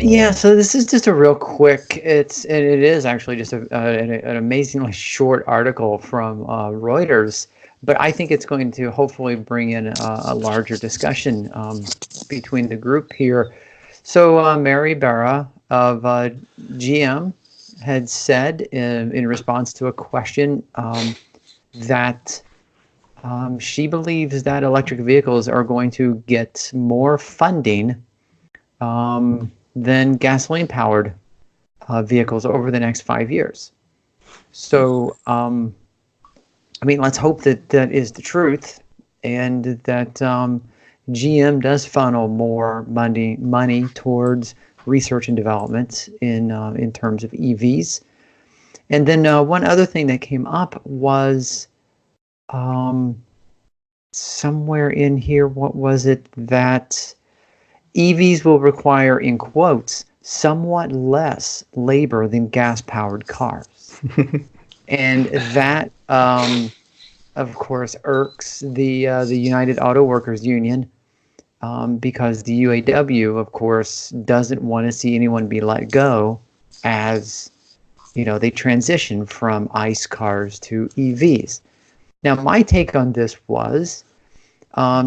Yeah, so this is just a real quick. It is actually just an amazingly short article from Reuters, but I think it's going to hopefully bring in a larger discussion between the group here. So Mary Barra of GM had said in response to a question that she believes that electric vehicles are going to get more funding than gasoline-powered vehicles over the next 5 years. So, I mean, let's hope that that is the truth, and that GM does funnel more money towards research and development in terms of EVs. And then one other thing that came up was somewhere in here. What was it that EVs will require, in quotes, somewhat less labor than gas-powered cars. And that, of course, irks the United Auto Workers Union because the UAW, of course, doesn't want to see anyone be let go as, they transition from ICE cars to EVs. Now, my take on this was,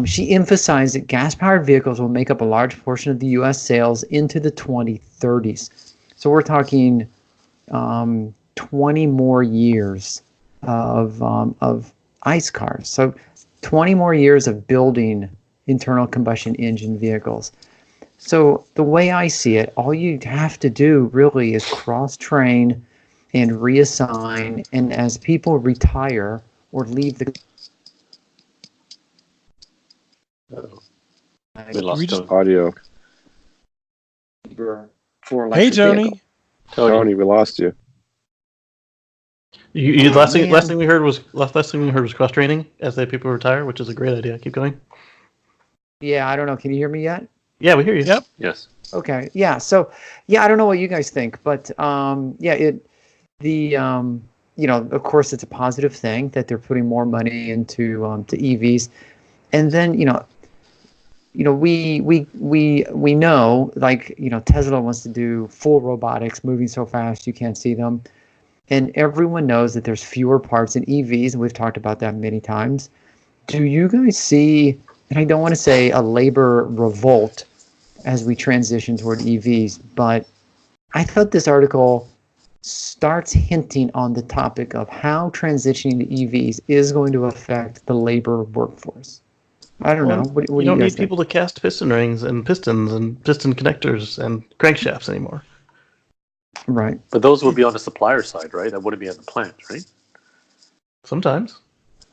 she emphasized that gas-powered vehicles will make up a large portion of the U.S. sales into the 2030s. So we're talking 20 more years of ICE cars. So 20 more years of building internal combustion engine vehicles. So the way I see it, all you have to do really is cross-train and reassign. And as people retire or leave the We lost audio. Hey, Tony. Tony, we lost you. Last thing we heard was cross training as the people retire, which is a great idea. Keep going. Yeah, I don't know. Can you hear me yet? Yeah, we hear you. Yep. Yes. Okay. Yeah. So, I don't know what you guys think, but of course, it's a positive thing that they're putting more money into to EVs, and then we know, like, Tesla wants to do full robotics, moving so fast you can't see them. And everyone knows that there's fewer parts in EVs, and we've talked about that many times. Do you guys see, and I don't want to say a labor revolt as we transition toward EVs, but I thought this article starts hinting on the topic of how transitioning to EVs is going to affect the labor workforce. I don't know. What you don't need people to cast piston rings and pistons and piston connectors and crankshafts anymore. Right. But those would be on the supplier side, right? That wouldn't be on the plant, right? Sometimes.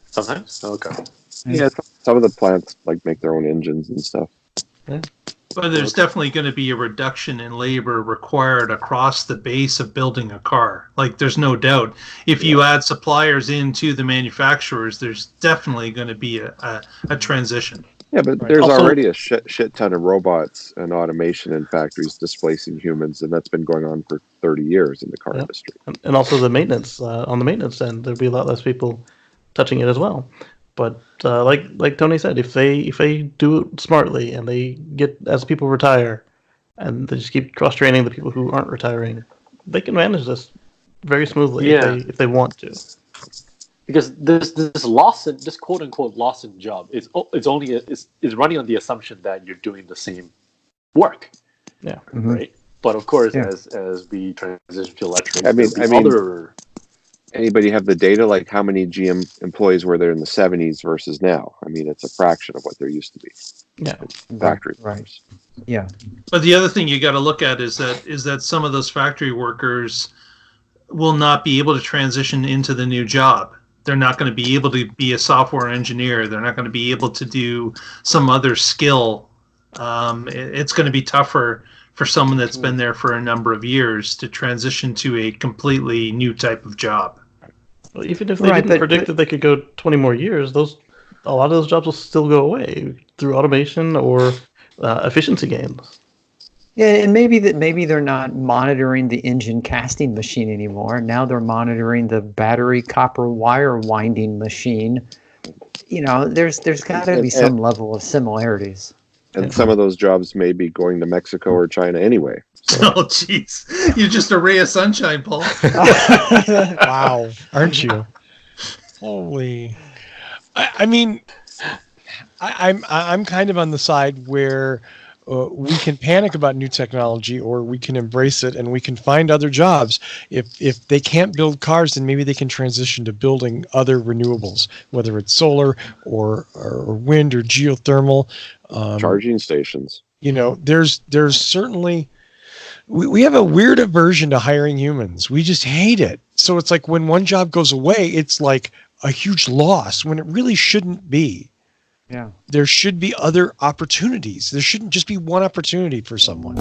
Sometimes? Okay. Yeah, some of the plants make their own engines and stuff. Yeah. But there's definitely going to be a reduction in labor required across the base of building a car. There's no doubt. If you add suppliers into the manufacturers, there's definitely going to be a transition. Yeah, but there's already a shit ton of robots and automation in factories displacing humans, and that's been going on for 30 years in the car industry. And also the maintenance, on the maintenance end, there'll be a lot less people touching it as well. But like Tony said, if they do it smartly and they get, as people retire, and they just keep cross training the people who aren't retiring, they can manage this very smoothly if they want to. Because this quote unquote loss in job is running on the assumption that you're doing the same work. Yeah. Right. But of course, as we transition to electric, anybody have the data, like how many GM employees were there in the 70s versus now? I mean, it's a fraction of what there used to be. Yeah. Factory workers. Yeah. But the other thing you got to look at is that some of those factory workers will not be able to transition into the new job. They're not going to be able to be a software engineer. They're not going to be able to do some other skill. It's going to be tougher for someone that's been there for a number of years to transition to a completely new type of job. Well, even if they didn't predict that they could go 20 more years, a lot of those jobs will still go away through automation or efficiency gains. Yeah, and maybe they're not monitoring the engine casting machine anymore. Now they're monitoring the battery copper wire winding machine. There's got to be some level of similarities. And some of those jobs may be going to Mexico or China anyway. So. Oh, jeez. You're just a ray of sunshine, Paul. Wow, aren't you? Holy. I mean, I'm kind of on the side where we can panic about new technology, or we can embrace it, and we can find other jobs. If they can't build cars, then maybe they can transition to building other renewables, whether it's solar or wind or geothermal. Charging stations. There's certainly we have a weird aversion to hiring humans. We just hate it. So it's like when one job goes away, it's like a huge loss when it really shouldn't be. Yeah. There should be other opportunities. There shouldn't just be one opportunity for someone.